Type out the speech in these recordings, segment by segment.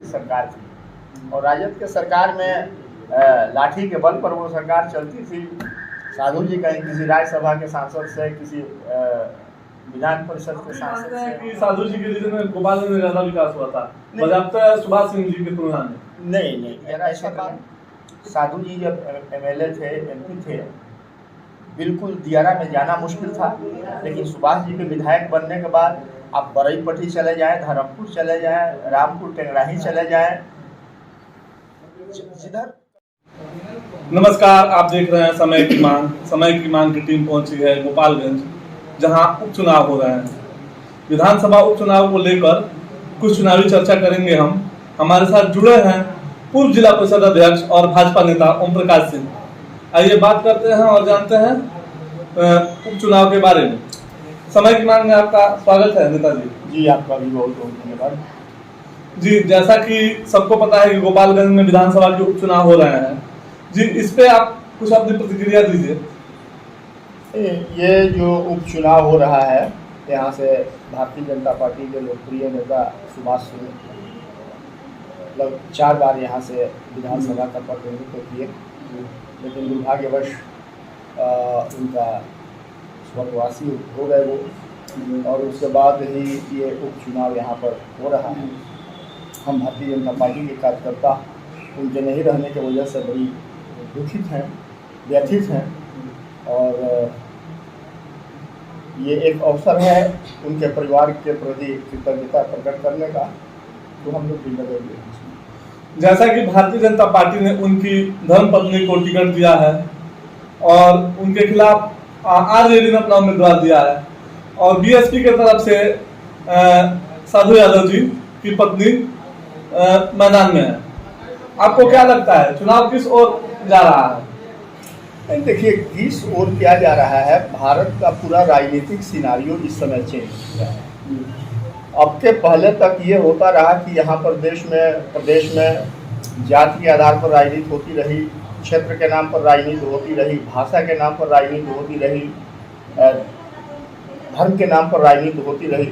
सरकार थी और राजद के सरकार में लाठी के बल पर वो सरकार चलती थी। साधु जी कहीं किसी राज्यसभा के सांसद से, किसी विधान परिषद के सांसद से। साधु जी के रीजन में गोपालगंज में ज्यादा विकास हुआ था बजाबता सुभाष सिंह जी की तुलना में। नहीं, ऐसा बात। साधु जी जब एमएलए थे, एमपी थे, बिल्कुल दियारा में जाना मुश्किल था। लेकिन सुभाष जी के विधायक बनने के बाद आप बरईपट्टी चले जाएं, धर्मपुर चले जाएं, रामपुर टेंगराही चले जाएं, जिधर। नमस्कार, आप देख रहे हैं समय की मांग की टीम पहुंची है गोपालगंज, जहां उपचुनाव हो रहे हैं। विधानसभा उपचुनाव को लेकर कुछ चुनावी चर्चा करेंगे हम। हमारे साथ जुड़े हैं पूर्व जिला परिषद अध्यक्ष और भाजपा नेता ओम प्रकाश सिंह। आइए बात करते हैं और जानते हैं उपचुनाव के बारे में। समय की मांग में आपका स्वागत है नेताजी। जी, आपका भी बहुत बहुत धन्यवाद। जी, जैसा कि सबको पता है कि गोपालगंज में विधानसभा के उपचुनाव हो रहे हैं जी, इस पे आप कुछ अपनी प्रतिक्रिया दीजिए। ये जो उपचुनाव हो रहा है, यहाँ से भारतीय जनता पार्टी के लोकप्रिय नेता सुभाष सिंह लगभग 4 बार यहाँ से विधानसभा का प्रतिनिधित्व किए, लेकिन दुर्भाग्यवश उनका स्वर्गवासी हो गए वो, और उसके बाद ही ये उपचुनाव यहाँ पर हो रहा है। हम भारतीय जनता पार्टी के कार्यकर्ता उनके नहीं रहने की वजह से बड़ी दुखित हैं, व्यथित हैं, और ये एक अवसर है उनके परिवार के प्रति कृतज्ञता प्रकट करने का, तो हम लोग भी लगे हुए हैं। जैसा कि भारतीय जनता पार्टी ने उनकी धर्मपत्नी को टिकट दिया है और उनके खिलाफ आरजेडी ने अपना उम्मीदवार दिया है, और बीएसपी के तरफ से साधु यादव जी की पत्नी मैदान में है। आपको क्या लगता है चुनाव किस ओर जा रहा है? देखिए, किस ओर किया जा रहा है, भारत का पूरा राजनीतिक सिनारियो इस समय चेंज हो गया है। अब के पहले तक ये होता रहा कि यहाँ पर प्रदेश में जाति के आधार पर राजनीति होती रही, क्षेत्र के नाम पर राजनीति होती रही, भाषा के नाम पर राजनीति होती रही, धर्म के नाम पर राजनीति होती रही।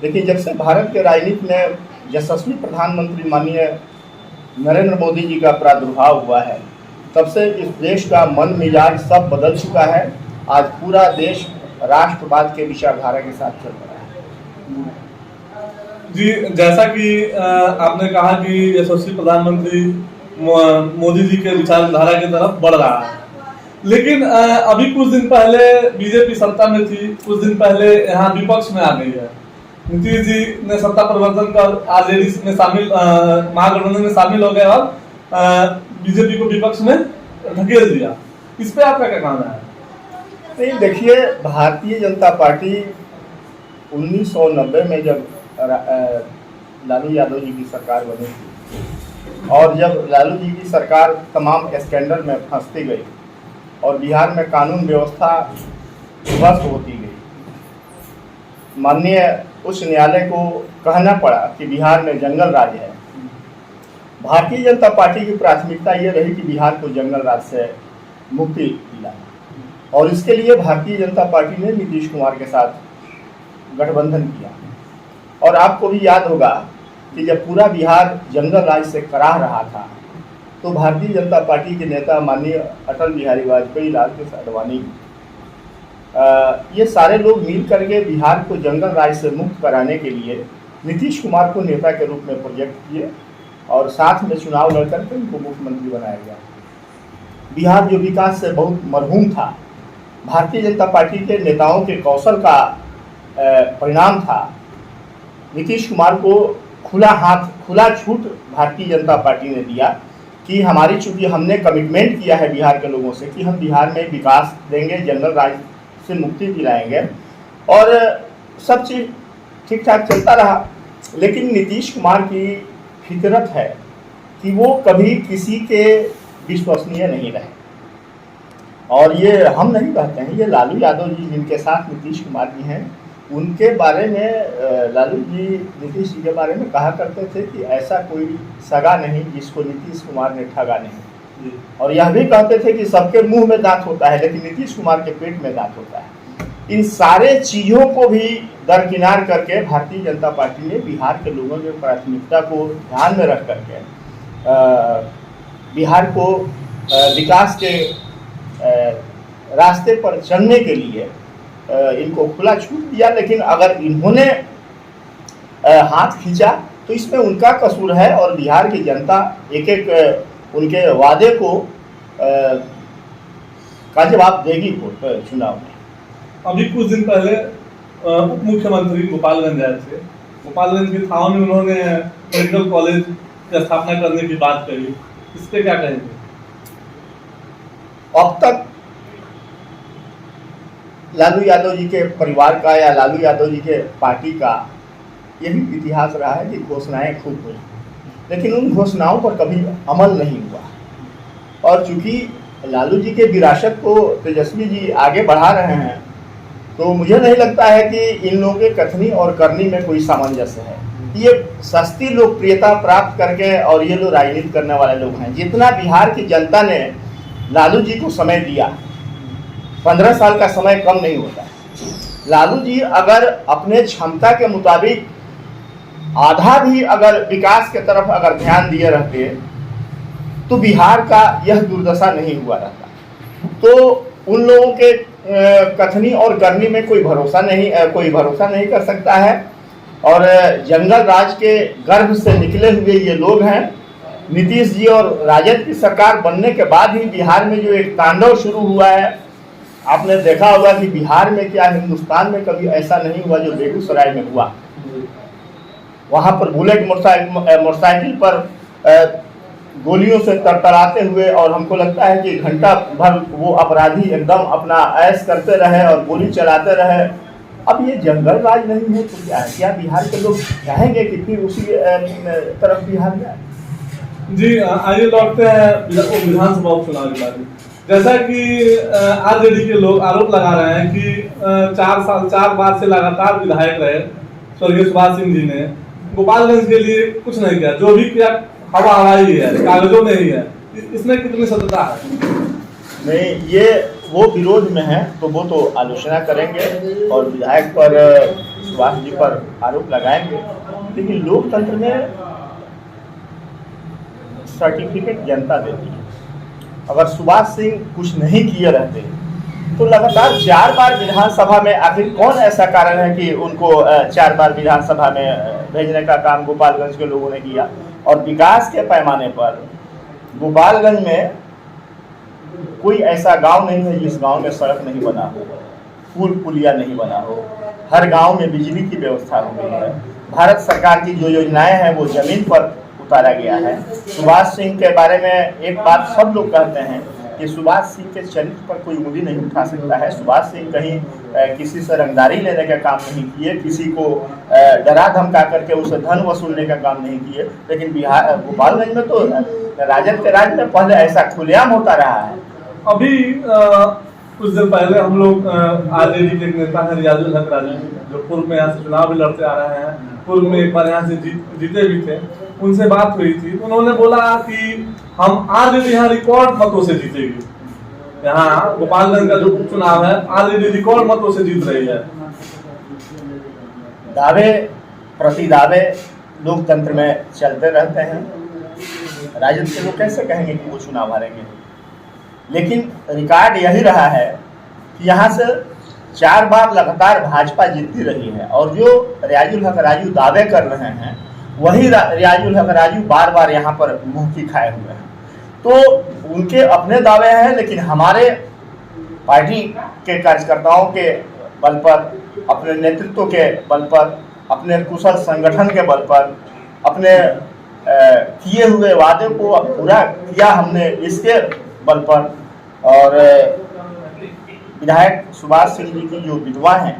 लेकिन जब से भारत के राजनीति में यशस्वी प्रधानमंत्री माननीय नरेंद्र मोदी जी का प्रादुर्भाव हुआ है, तब से इस देश का मन मिजाज सब बदल चुका है। आज पूरा देश राष्ट्रवाद के विचारधारा के साथ चल रहा है। जी, जैसा कि आपने कहा कि यशस्वी प्रधानमंत्री मोदी जी के विचारधारा की तरफ बढ़ रहा है, लेकिन अभी कुछ दिन पहले बीजेपी सत्ता में थी, कुछ दिन पहले यहाँ विपक्ष में आ गई है। नीतीश जी ने सत्ता परिवर्तन कर आरजेडी में शामिल, महागठबंधन में शामिल हो गए और बीजेपी को विपक्ष में धकेल दिया। इस पे आपका क्या कहना है? नहीं, देखिए, भारतीय जनता पार्टी 1990 में जब लालू यादव जी की सरकार बनी थी, और जब लालू जी की सरकार तमाम स्कैंडल में फंसती गई और बिहार में कानून व्यवस्था ध्वस्त होती गई, माननीय उच्च न्यायालय को कहना पड़ा कि बिहार में जंगल राज है। भारतीय जनता पार्टी की प्राथमिकता ये रही कि बिहार को जंगल राज से मुक्ति दिलाए, और इसके लिए भारतीय जनता पार्टी ने नीतीश कुमार के साथ गठबंधन किया। और आपको भी याद होगा कि जब पूरा बिहार जंगल राज से कराह रहा था, तो भारतीय जनता पार्टी के नेता माननीय अटल बिहारी वाजपेयी, लाल कृष्ण आडवाणी, ये सारे लोग मिल करके बिहार को जंगल राज से मुक्त कराने के लिए नीतीश कुमार को नेता के रूप में प्रोजेक्ट किए, और साथ में चुनाव लड़कर के उनको मुख्यमंत्री बनाया गया। बिहार जो विकास से बहुत मरहूम था, भारतीय जनता पार्टी के नेताओं के कौशल का परिणाम था। नीतीश कुमार को खुला छूट भारतीय जनता पार्टी ने दिया कि चूंकि हमने कमिटमेंट किया है बिहार के लोगों से कि हम बिहार में विकास देंगे, जंगल राज से मुक्ति दिलाएंगे, और सब चीज़ ठीक ठाक चलता रहा। लेकिन नीतीश कुमार की फितरत है कि वो कभी किसी के विश्वसनीय नहीं रहे, और ये हम नहीं कहते हैं, ये लालू यादव जी जिनके साथ नीतीश कुमार जी हैं, उनके बारे में लालू जी नीतीश जी के बारे में कहा करते थे कि ऐसा कोई सगा नहीं जिसको नीतीश कुमार ने ठगा नहीं, और यह भी कहते थे कि सबके मुंह में दांत होता है लेकिन नीतीश कुमार के पेट में दांत होता है। इन सारे चीज़ों को भी दरकिनार करके भारतीय जनता पार्टी ने बिहार के लोगों की प्राथमिकता को ध्यान में रख करके बिहार को विकास के रास्ते पर चलने के लिए इनको खुला छूट दिया। लेकिन अगर इन्होंने हाथ खींचा तो इसमें उनका कसूर है और बिहार की जनता एक एक उनके वादे को का जवाब देगी चुनाव में। अभी कुछ दिन पहले उप मुख्यमंत्री गोपालगंज आए थे। गोपालगंज के थाव में उन्होंने मेडिकल कॉलेज की स्थापना करने की बात कही, इस पे क्या कहेंगे? अब तक लालू यादव जी के परिवार का या लालू यादव जी के पार्टी का यही इतिहास रहा है कि घोषणाएं खूब हुई, लेकिन उन घोषणाओं पर कभी अमल नहीं हुआ। और चूंकि लालू जी के विरासत को तेजस्वी जी आगे बढ़ा रहे हैं, तो मुझे नहीं लगता है कि इन लोगों के कथनी और करनी में कोई सामंजस्य है। ये सस्ती लोकप्रियता प्राप्त करके और ये लोग राजनीति करने वाले लोग हैं। जितना बिहार की जनता ने लालू जी को समय दिया, 15 साल का समय कम नहीं होता। लालू जी अगर अपने क्षमता के मुताबिक आधा भी अगर विकास के तरफ अगर ध्यान दिए रहते तो बिहार का यह दुर्दशा नहीं हुआ रहता। तो उन लोगों के कथनी और करनी में कोई भरोसा नहीं कर सकता है। और जंगल राज के गर्भ से निकले हुए ये लोग हैं। नीतीश जी और राजद की सरकार बनने के बाद ही बिहार में जो एक तांडव शुरू हुआ है, आपने देखा होगा कि बिहार में क्या हिंदुस्तान में कभी ऐसा नहीं हुआ जो बेगूसराय में हुआ। वहाँ पर बुलेट मोटरसाइकिल पर गोलियों से तरतराते हुए, और हमको लगता है कि घंटा भर वो अपराधी एकदम अपना ऐश करते रहे और गोली चलाते रहे। अब ये जंगल राज नहीं है तो क्या है? क्या बिहार के लोग चाहेंगे कि फिर उसी तरफ बिहार जाए? जी, आइए लौटते हैं विधानसभा उपचुनाव के बारे में। जैसा कि आरजेडी के लोग आरोप लगा रहे हैं कि 4 बार से लगातार विधायक रहे स्वर्गीय सुभाष सिंह जी ने गोपालगंज के लिए कुछ नहीं किया, जो भी किया हवा ही है, कागजों में ही है। इसमें कितनी सत्यता है? नहीं, ये वो विरोध में है तो वो तो आलोचना करेंगे और विधायक पर सुभाष जी पर आरोप लगाएंगे, लेकिन लोकतंत्र में सर्टिफिकेट जनता देती है। अगर सुभाष सिंह कुछ नहीं किए रहते तो लगातार 4 बार विधानसभा में, आखिर कौन ऐसा कारण है कि उनको 4 बार विधानसभा में भेजने का काम गोपालगंज के लोगों ने किया? और विकास के पैमाने पर गोपालगंज में कोई ऐसा गांव नहीं है जिस गांव में सड़क नहीं बना हो, पुल पुलिया नहीं बना हो। हर गांव में बिजली की व्यवस्था हो गई है। भारत सरकार की जो योजनाएं हैं वो जमीन पर उतारा गया है। सुभाष सिंह के बारे में एक बात सब लोग कहते हैं कि सुभाष सिंह के चरित्र पर कोई उंगली नहीं उठा सकता है। सुभाष सिंह कहीं किसी से रंगदारी लेने का काम नहीं किए, किसी को डरा धमका करके उसे धन वसूलने का काम नहीं किए। लेकिन बिहार गोपालगंज में तो राजद के राज में पहले ऐसा खुलेआम होता रहा है। अभी कुछ दिन पहले हम लोग आरजेडी के एक नेता हैं रियाजुल हक राजू, जो पूर्व में यहाँ से चुनाव भी लड़ते आ रहे हैं, पूर्व में एक बार यहाँ से जीते भी थे, उनसे बात हुई थी। उन्होंने बोला कि हम आरजेडी यहाँ रिकॉर्ड मतों से जीतेगी। यहाँ गोपालगंज का जो उपचुनाव है आरजेडी रिकॉर्ड मतों से जीत रही है। दावे प्रति दावे लोकतंत्र में चलते रहते हैं। राजद के लोग कैसे कहेंगे कि वो चुनाव हारेंगे? लेकिन रिकॉर्ड यही रहा है कि यहाँ से 4 बार लगातार भाजपा जीतती रही है, और जो रियाजुल हक राजू दावे कर रहे हैं वही रियाजुल हक राजू बार बार यहाँ पर मुंह की खाए हुए हैं। तो उनके अपने दावे हैं, लेकिन हमारे पार्टी के कार्यकर्ताओं के बल पर, अपने नेतृत्व के बल पर, अपने कुशल संगठन के बल पर, अपने किए हुए वादे को पूरा किया हमने, इसके बल पर। और विधायक सुभाष सिंह जी की जो विधवा हैं,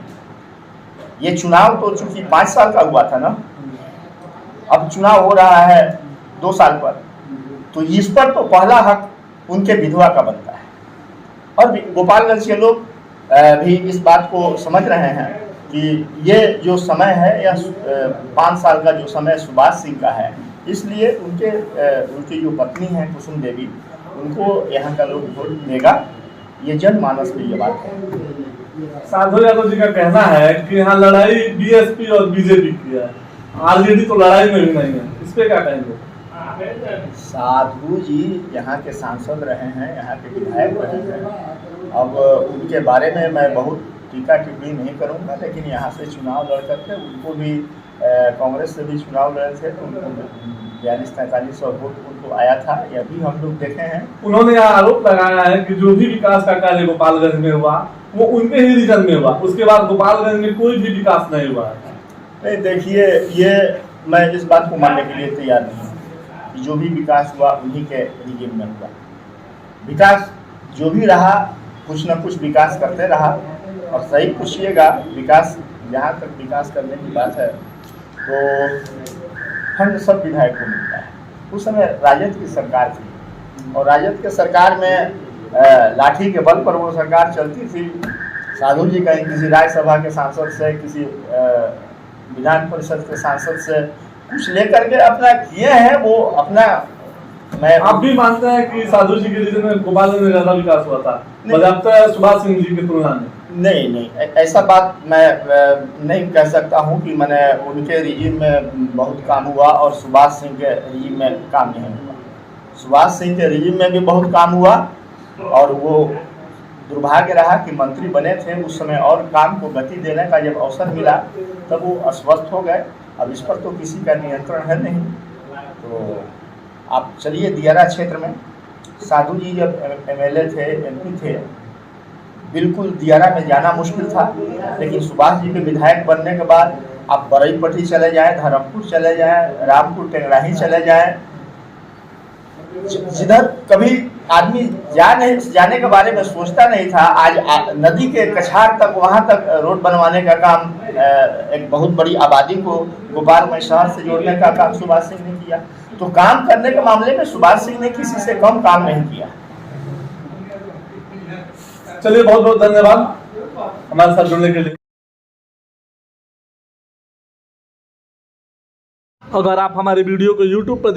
ये चुनाव तो चूंकि 5 साल का हुआ था ना, अब चुनाव हो रहा है 2 साल पर, तो इस पर तो पहला हक उनके विधवा का बनता है। और गोपालगंज के लोग भी इस बात को समझ रहे हैं कि ये जो समय है, यह 5 साल का जो समय सुभाष सिंह का है, इसलिए उनकी जो पत्नी है कुसुम देवी, उनको यहाँ का लोग वोट देगा। ये जनमानस में ये बात है। साधु यादव जी का कहना है कि यहाँ लड़ाई बीएसपी और बीजेपी की है, आरजेडी तो लड़ाई में भी नहीं है, इस पे क्या कहेंगे? साधु जी यहाँ के सांसद रहे हैं, यहाँ के विधायक रहे हैं। अब उनके बारे में मैं बहुत टीका टिप्पणी नहीं करूँगा, लेकिन यहाँ से चुनाव लड़ करके उनको भी कांग्रेस से भी चुनाव लड़े थे तो उनको 42-43 वोट उनको आया था, यह भी हम लोग देखे हैं। उन्होंने यहाँ आरोप लगाया है कि जो भी विकास का कार्य गोपालगंज में हुआ वो उनके ही रीजन में हुआ, उसके बाद गोपालगंज में कोई भी विकास नहीं हुआ है। नहीं, देखिए, ये मैं इस बात को मानने के लिए तैयार नहीं हूँ कि जो भी विकास हुआ उन्हीं के रीजन में हुआ। विकास जो भी रहा, कुछ न कुछ विकास करते रहा। और सही पूछिएगा, विकास जहाँ तक विकास करने की बात है तो फंड सब विधायक को मिलता है। उस समय राजद की सरकार थी और राजद के सरकार में लाठी के बल पर वो सरकार चलती थी। साधु जी कहीं किसी राज्यसभा के सांसद से, किसी विधान परिषद के सांसद से कुछ लेकर के अपना किए हैं, वो अपना। मैं आप भी मानते हैं कि साधु जी के रीजन में गोपालगंज में ज्यादा विकास हुआ था बजाते सुभाष सिंह जी की तुलना में? नहीं, ऐसा बात मैं नहीं कह सकता हूँ कि मैंने उनके रिजीम में बहुत काम हुआ और सुभाष सिंह के रिजीम में काम नहीं हुआ। सुभाष सिंह के रिजीम में भी बहुत काम हुआ और वो दुर्भाग्य रहा कि मंत्री बने थे उस समय और काम को गति देने का जब अवसर मिला तब वो अस्वस्थ हो गए। अब इस पर तो किसी का नियंत्रण है नहीं। तो आप चलिए, दियारा क्षेत्र में साधु जी जब एमएलए थे, एमपी थे, बिल्कुल दियारा में जाना मुश्किल था। लेकिन सुभाष जी के विधायक बनने के बाद आप बरईपट्टी चले जाएं, धर्मपुर चले जाएं, रामपुर टेंगराही चले जाएं, जिधर कभी आदमी जाने के बारे में सोचता नहीं था, आज नदी के कछार तक, वहां तक रोड बनवाने का काम, एक बहुत बड़ी आबादी को गोपालगंज शहर से जोड़ने का काम सुभाष सिंह ने किया। तो काम करने के मामले में सुभाष सिंह ने किसी से कम काम नहीं किया। चलिए, बहुत बहुत धन्यवाद हमारे साथ जुड़ने के लिए। अगर आप हमारे वीडियो को YouTube पर